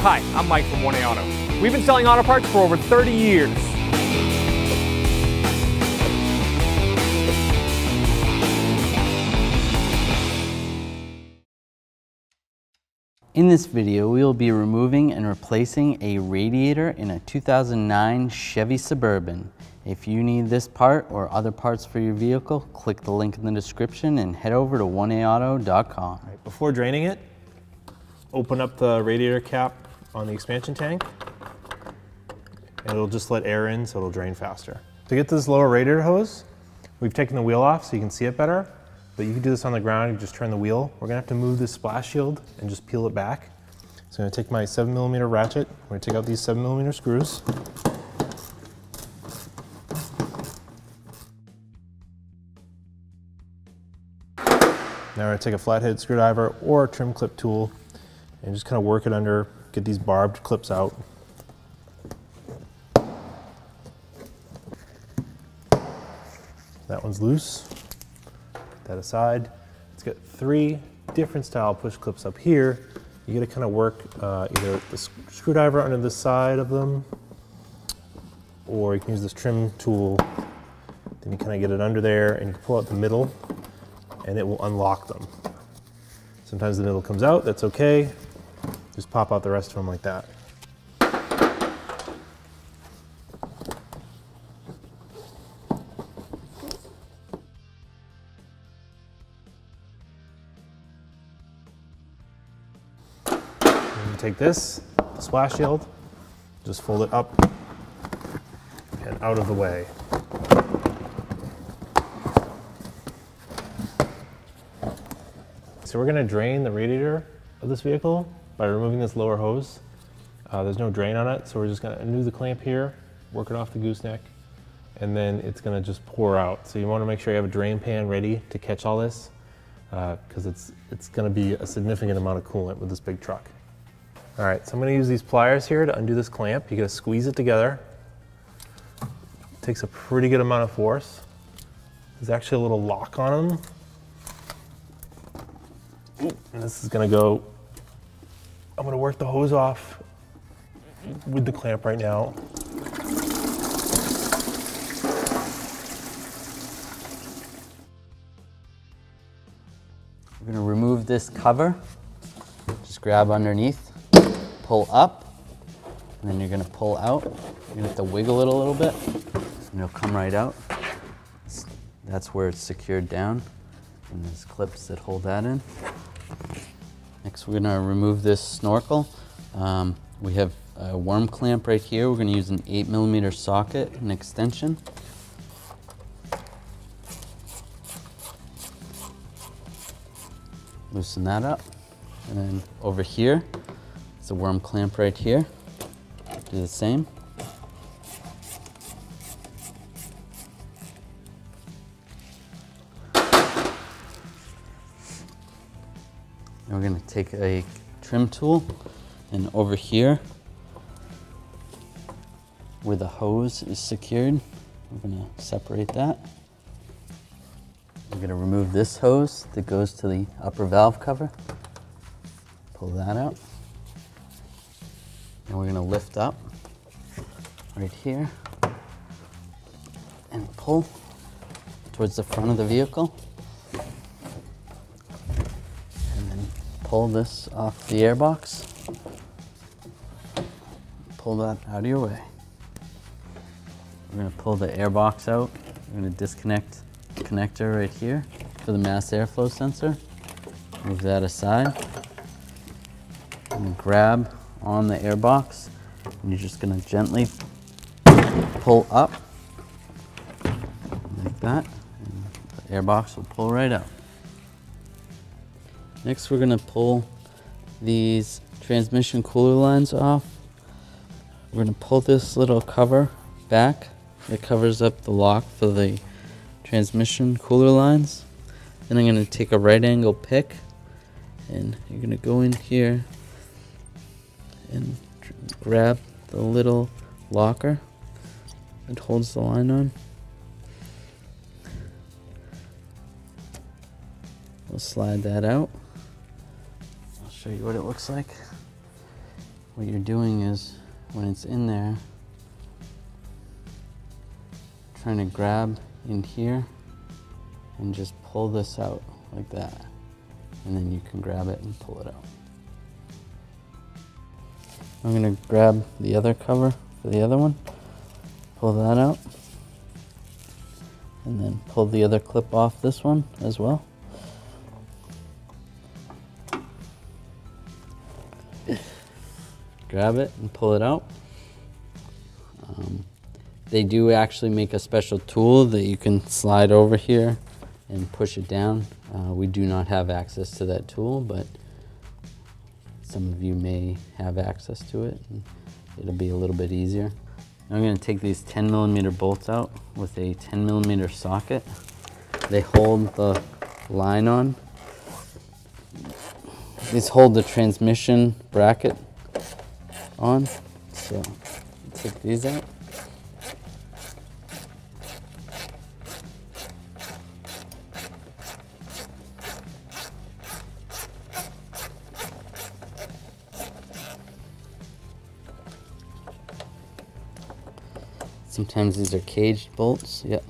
Hi, I'm Mike from 1A Auto. We've been selling auto parts for over 30 years. In this video, we will be removing and replacing a radiator in a 2009 Chevy Suburban. If you need this part or other parts for your vehicle, click the link in the description and head over to 1aauto.com. Right, before draining it, open up the radiator cap on the expansion tank, and it'll just let air in so it'll drain faster. To get this lower radiator hose, we've taken the wheel off so you can see it better, but you can do this on the ground. You just turn the wheel. We're gonna have to move this splash shield and just peel it back. So I'm gonna take my 7mm ratchet. I'm gonna take out these 7mm screws. Now we're gonna take a flathead screwdriver or a trim clip tool and just kind of work it under, get these barbed clips out. That one's loose. Put that aside. It's got 3 different style push clips up here. You gotta kind of work either the screwdriver under the side of them, or you can use this trim tool. Then you kind of get it under there and you can pull out the middle and it will unlock them. Sometimes the middle comes out, that's okay. Just pop out the rest of them like that. And you take this, the splash shield, just fold it up and out of the way. So we're gonna drain the radiator of this vehicle by removing this lower hose. There's no drain on it, so we're just gonna undo the clamp here, work it off the gooseneck, and then it's gonna just pour out. So you wanna make sure you have a drain pan ready to catch all this, because it's gonna be a significant amount of coolant with this big truck. All right, so I'm gonna use these pliers here to undo this clamp. You gotta squeeze it together. It takes a pretty good amount of force. There's actually a little lock on them. And this is gonna go, I'm gonna work the hose off with the clamp right now. We're gonna remove this cover. Just grab underneath, pull up, and then you're gonna pull out. You're gonna have to wiggle it a little bit, and it'll come right out. That's where it's secured down, and there's clips that hold that in. Next, we're gonna remove this snorkel. We have a worm clamp right here. We're gonna use an 8mm socket and extension. Loosen that up. And then over here, it's a worm clamp right here. Do the same. And we're gonna take a trim tool, and over here, where the hose is secured, we're gonna separate that. We're gonna remove this hose that goes to the upper valve cover. Pull that out. And we're gonna lift up right here and pull towards the front of the vehicle. Pull this off the airbox. Pull that out of your way. We're gonna pull the airbox out. We're gonna disconnect the connector right here for the mass airflow sensor. Move that aside. And grab on the airbox, and you're just gonna gently pull up like that, and the airbox will pull right out. Next, we're gonna pull these transmission cooler lines off. We're gonna pull this little cover back. It covers up the lock for the transmission cooler lines. Then I'm gonna take a right angle pick, and you're gonna go in here and grab the little locker that holds the line on. We'll slide that out. I'll show you what it looks like. what you're doing is, when it's in there, trying to grab in here and just pull this out like that. And then you can grab it and pull it out. I'm gonna grab the other cover for the other one, pull that out, and then pull the other clip off this one as well. Grab it and pull it out. They do actually make a special tool that you can slide over here and push it down. We do not have access to that tool, but some of you may have access to it, and it'll be a little bit easier. I'm going to take these 10mm bolts out with a 10mm socket. They hold the line on. These hold the transmission bracket on, so take these out. Sometimes these are caged bolts, yep.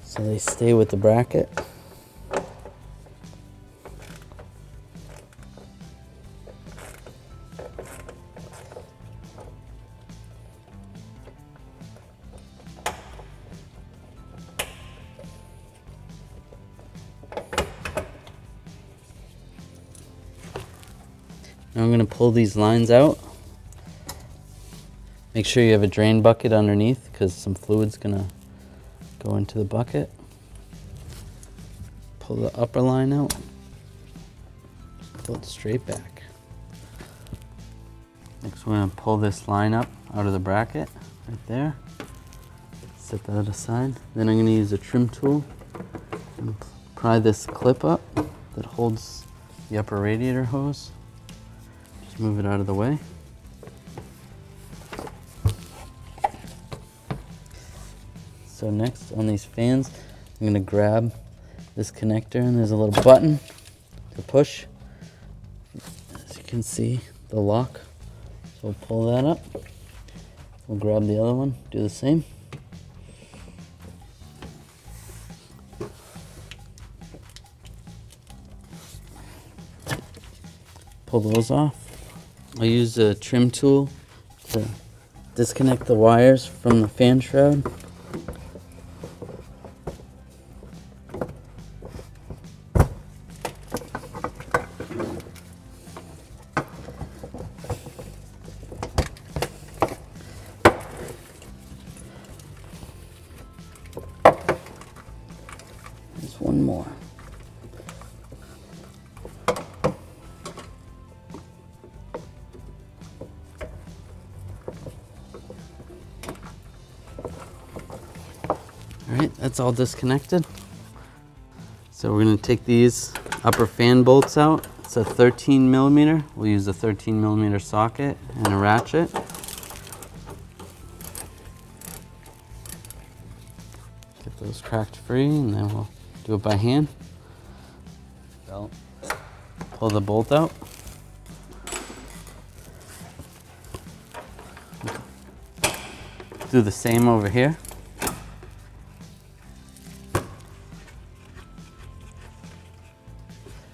So they stay with the bracket. Now I'm going to pull these lines out. Make sure you have a drain bucket underneath because some fluid's going to go into the bucket. Pull the upper line out. Pull it straight back. Next we're going to pull this line up out of the bracket right there. Set that aside. Then I'm going to use a trim tool and pry this clip up that holds the upper radiator hose. Just move it out of the way. So next on these fans, I'm going to grab this connector and there's a little button to push. As you can see, the lock. So we'll pull that up. We'll grab the other one, do the same. Pull those off. I'll use a trim tool to disconnect the wires from the fan shroud. There's one more. Alright, that's all disconnected. So we're going to take these upper fan bolts out. It's a 13mm. We'll use a 13mm socket and a ratchet. Get those cracked free and then we'll do it by hand. Pull the bolt out. Do the same over here.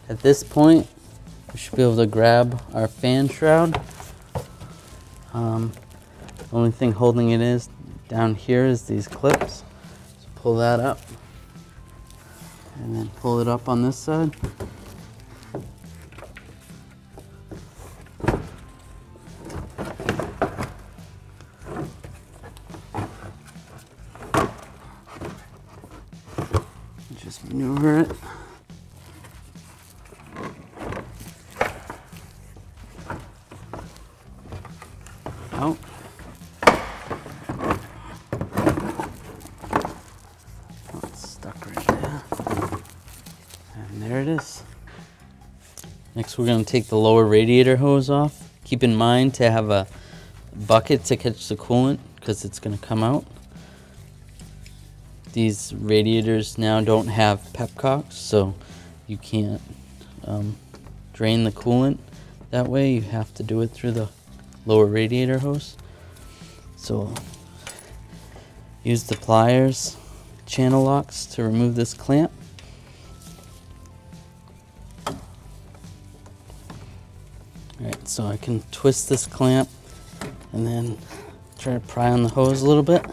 At this point, we should be able to grab our fan shroud. The only thing holding it is down here is these clips. So pull that up and then pull it up on this side. Just maneuver it. Out. Oh, it's stuck right there. And there it is. Next we're going to take the lower radiator hose off. Keep in mind to have a bucket to catch the coolant because it's going to come out. These radiators now don't have pepcocks, so you can't drain the coolant that way. You have to do it through the lower radiator hose. So use the pliers, channel locks to remove this clamp. Alright, so I can twist this clamp and then try to pry on the hose a little bit.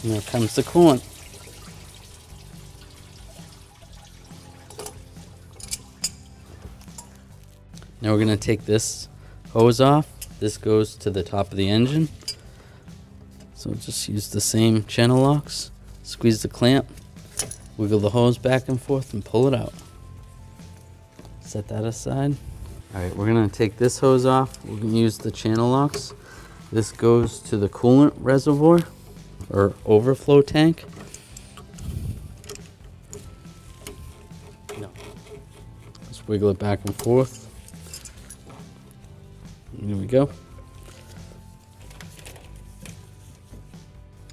And there comes the coolant. Now we're going to take this hose off. This goes to the top of the engine. So just use the same channel locks, squeeze the clamp, wiggle the hose back and forth and pull it out. Set that aside. Alright, we're going to take this hose off. We're going to use the channel locks. This goes to the coolant reservoir or overflow tank. Just wiggle it back and forth. Here we go.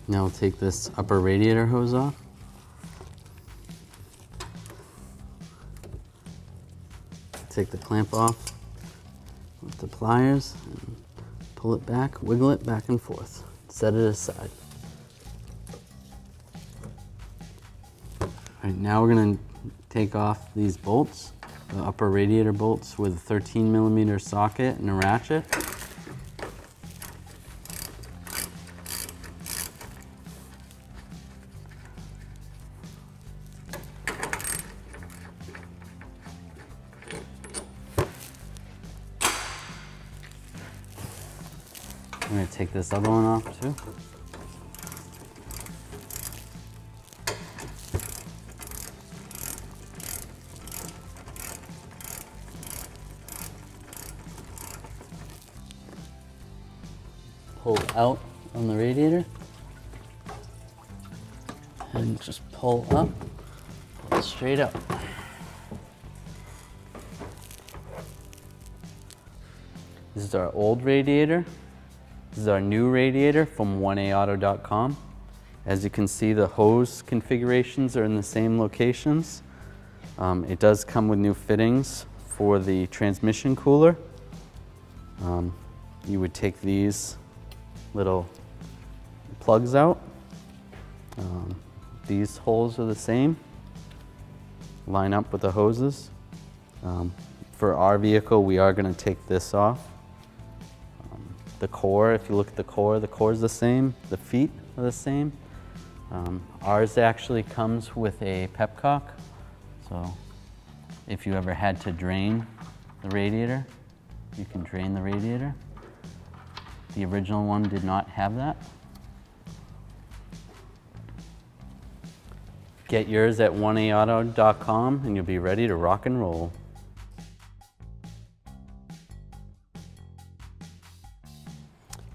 Now we'll take this upper radiator hose off. Take the clamp off with the pliers and pull it back, wiggle it back and forth. Set it aside. All right, now we're going to take off these bolts, the upper radiator bolts with a 13mm socket and a ratchet. I'm going to take this other one off too. Pull out on the radiator and just pull up, pull straight up. This is our old radiator. This is our new radiator from 1AAuto.com. As you can see, the hose configurations are in the same locations. It does come with new fittings for the transmission cooler. You would take these little plugs out. These holes are the same. Line up with the hoses. For our vehicle, we are going to take this off. The core, if you look at the core is the same. The feet are the same. Ours actually comes with a pepcock. So if you ever had to drain the radiator, you can drain the radiator. The original one did not have that. Get yours at 1AAuto.com and you'll be ready to rock and roll.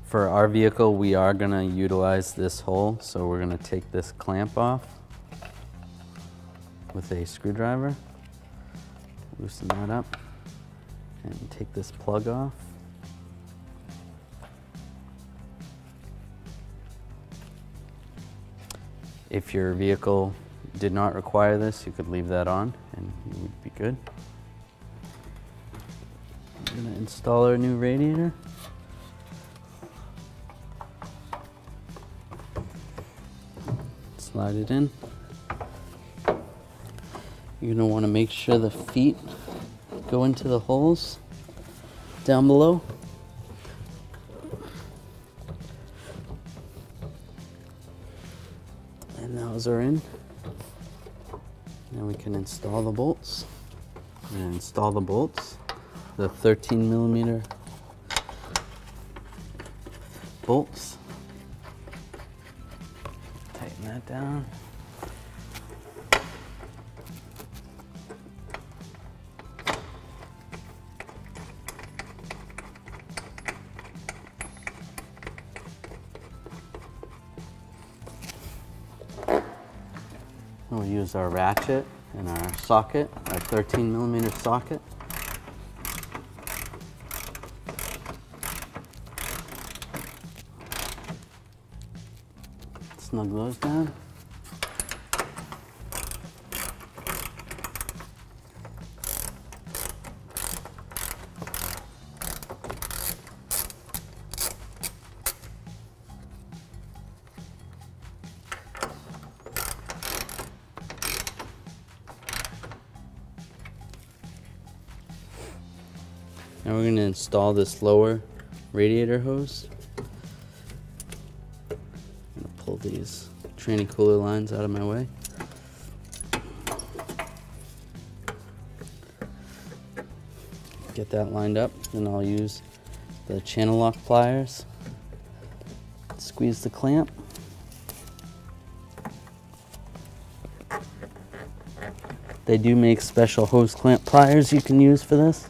For our vehicle, we are going to utilize this hole, so we're going to take this clamp off with a screwdriver, loosen that up, and take this plug off. If your vehicle did not require this, you could leave that on and you would be good. We're going to install our new radiator. Slide it in. You're going to want to make sure the feet go into the holes down below. And those are in. Now we can install the bolts. And install the bolts. The 13mm bolts. Tighten that down. We'll use our ratchet and our socket, our 13mm socket. Snug those down. Now we're going to install this lower radiator hose. I'm going to pull these Tranny Cooler lines out of my way. Get that lined up, then I'll use the channel lock pliers. Squeeze the clamp. They do make special hose clamp pliers you can use for this.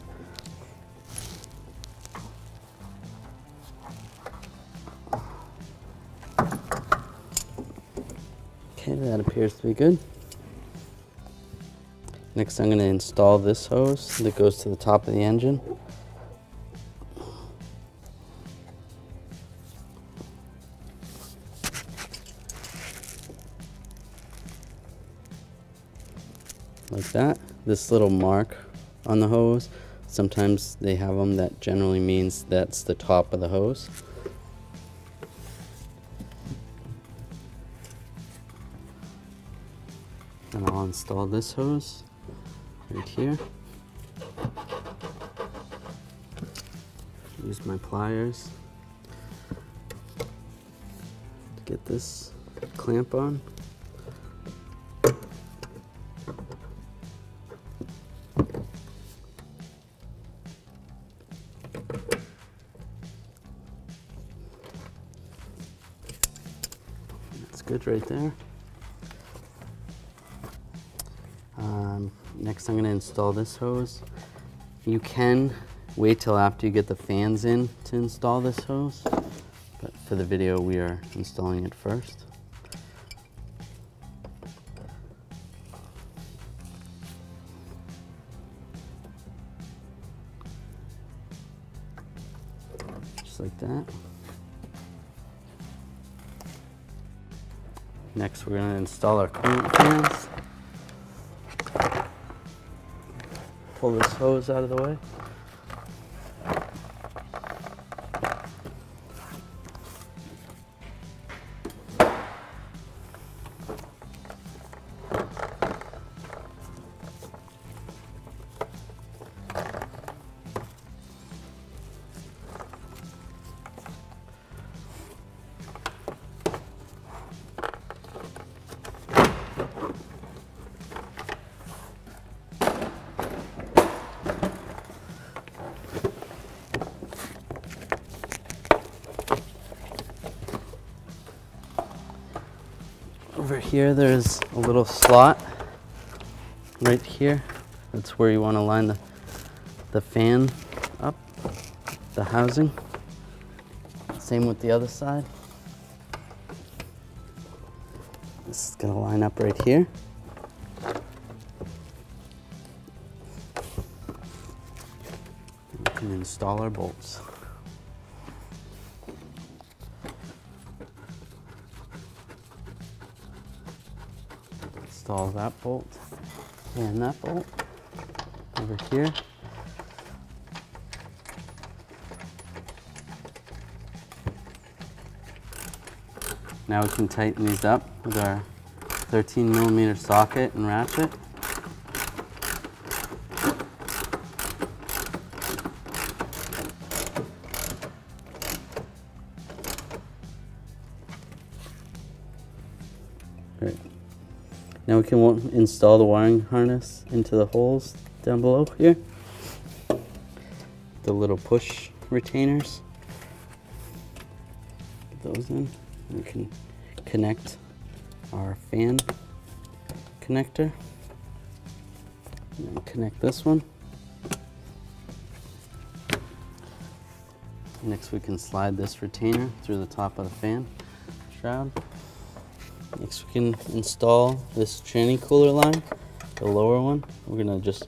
Okay, that appears to be good. Next I'm going to install this hose that goes to the top of the engine. Like that. This little mark on the hose, sometimes they have them that generally means that's the top of the hose. And I'll install this hose right here. Use my pliers to get this clamp on. That's good right there. Next I'm going to install this hose. You can wait till after you get the fans in to install this hose, but for the video we are installing it first. Just like that. Next we're going to install our coolant fans. Pull this hose out of the way. Over here there's a little slot right here. That's where you want to line the fan up, the housing. Same with the other side. This is going to line up right here. We can install our bolts. Install that bolt and that bolt over here. Now we can tighten these up with our 13mm socket and ratchet. Great. Now we can install the wiring harness into the holes down below here. The little push retainers. Get those in. We can connect our fan connector. And then connect this one. Next we can slide this retainer through the top of the fan shroud. Next we can install this Tranny Cooler line, the lower one. We're going to just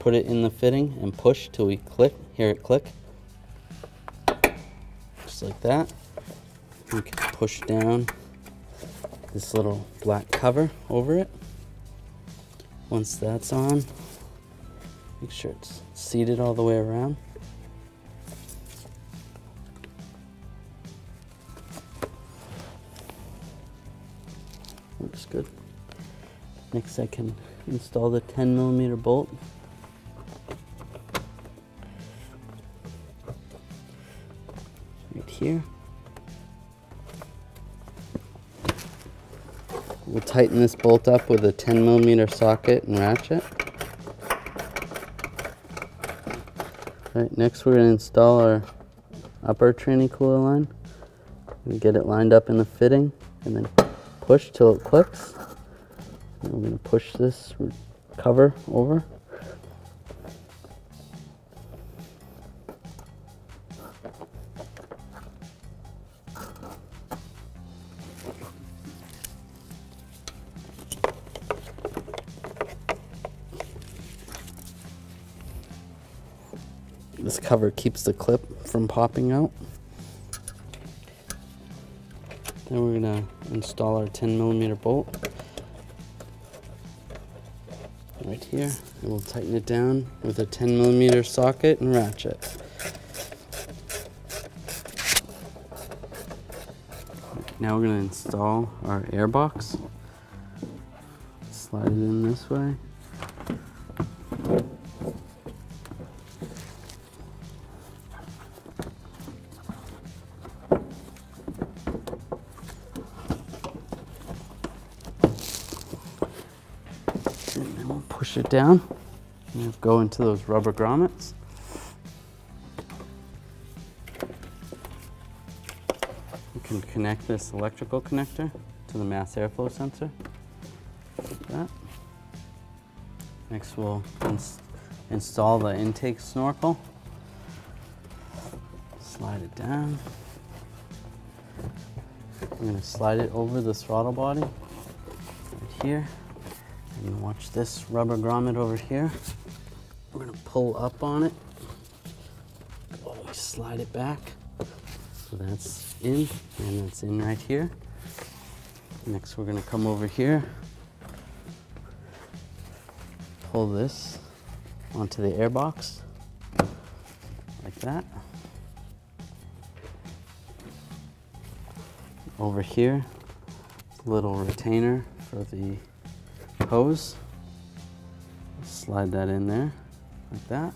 put it in the fitting and push till we hear it click. Just like that. We can push down this little black cover over it. Once that's on, make sure it's seated all the way around. Looks good. Next I can install the 10mm bolt. here. We'll tighten this bolt up with a 10mm socket and ratchet. Right, next we're going to install our upper Tranny Cooler line. We get it lined up in the fitting and then push till it clicks. And we're going to push this cover over. This cover keeps the clip from popping out. Then we're going to install our 10mm bolt right here, and we'll tighten it down with a 10mm socket and ratchet. Now we're going to install our airbox. Slide it in this way. And then we'll push it down and we'll go into those rubber grommets. You can connect this electrical connector to the mass airflow sensor, like that. Next we'll install the intake snorkel. Slide it down. I'm going to slide it over the throttle body right here. And watch this rubber grommet over here. We're going to pull up on it. Oh, we slide it back. So that's in, and that's in right here. Next we're going to come over here. Pull this onto the airbox, like that. Over here, a little retainer for the hose. Slide that in there, like that.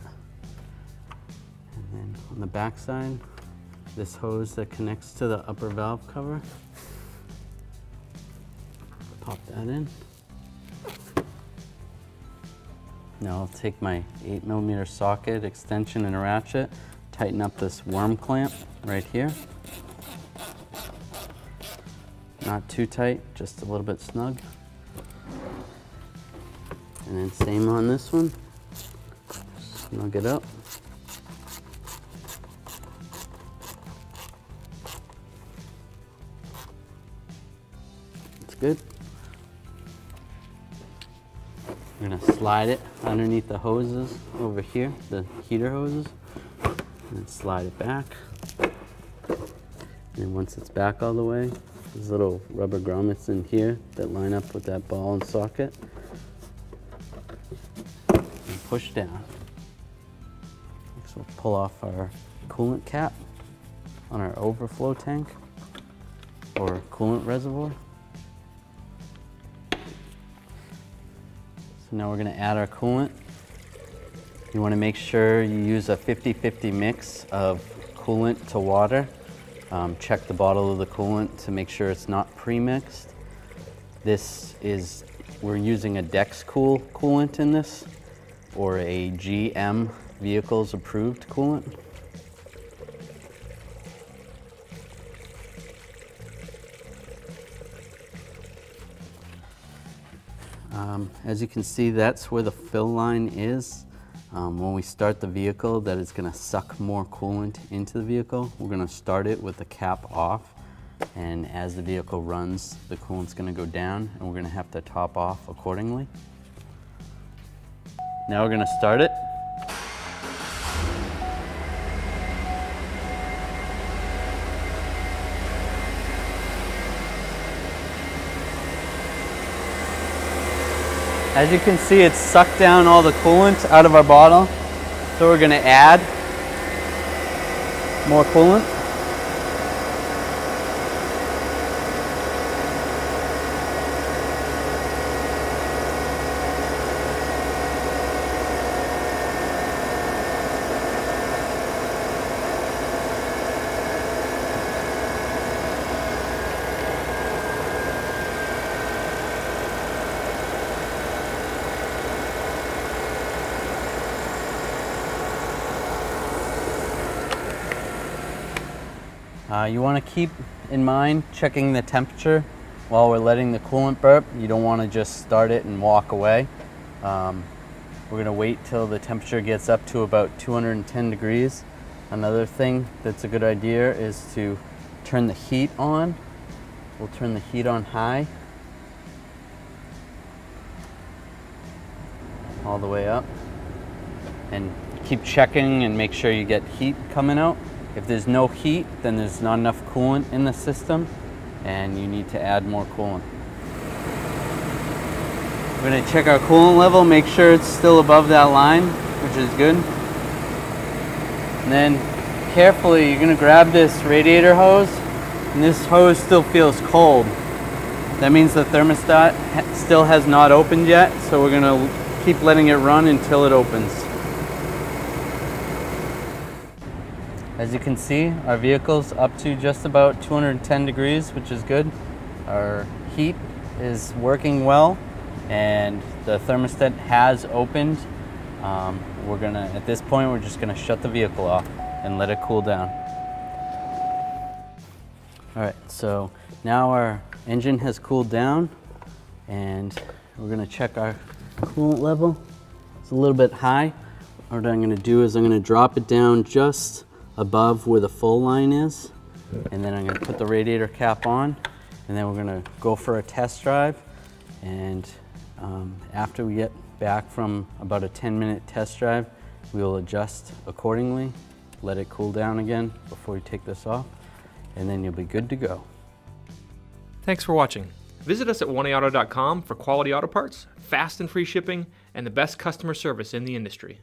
And then on the back side, this hose that connects to the upper valve cover. Pop that in. Now I'll take my 8mm socket, extension, and a ratchet, tighten up this worm clamp right here. Not too tight, just a little bit snug. And then same on this one. Snug it up. It's good. We're gonna slide it underneath the hoses over here, the heater hoses, and then slide it back. And once it's back all the way, there's little rubber grommets in here that line up with that ball and socket. And push down. Next we'll pull off our coolant cap on our overflow tank or coolant reservoir. So now we're going to add our coolant. You want to make sure you use a 50-50 mix of coolant to water. Check the bottle of the coolant to make sure it's not pre-mixed. We're using a DexCool coolant in this, or a GM vehicles approved coolant. As you can see, that's where the fill line is. When we start the vehicle, that is going to suck more coolant into the vehicle. We're going to start it with the cap off, and as the vehicle runs, the coolant's going to go down, and we're going to have to top off accordingly. Now we're going to start it. As you can see, it's sucked down all the coolant out of our bottle. So we're going to add more coolant. You want to keep in mind checking the temperature while we're letting the coolant burp. You don't want to just start it and walk away. We're going to wait till the temperature gets up to about 210 degrees. Another thing that's a good idea is to turn the heat on. We'll turn the heat on high, all the way up, and keep checking and make sure you get heat coming out. If there's no heat, then there's not enough coolant in the system and you need to add more coolant. We're going to check our coolant level, make sure it's still above that line, which is good. And then carefully you're going to grab this radiator hose, and this hose still feels cold. That means the thermostat still has not opened yet, so we're going to keep letting it run until it opens. As you can see, our vehicle's up to just about 210 degrees, which is good. Our heat is working well, and the thermostat has opened. At this point, we're just gonna shut the vehicle off and let it cool down. All right, so now our engine has cooled down, and we're gonna check our coolant level. It's a little bit high. What I'm gonna do is I'm gonna drop it down just above where the full line is, and then I'm going to put the radiator cap on, and then we're going to go for a test drive. And after we get back from about a 10-minute test drive, we will adjust accordingly, let it cool down again before we take this off, and then you'll be good to go. Thanks for watching. Visit us at 1AAuto.com for quality auto parts, fast and free shipping, and the best customer service in the industry.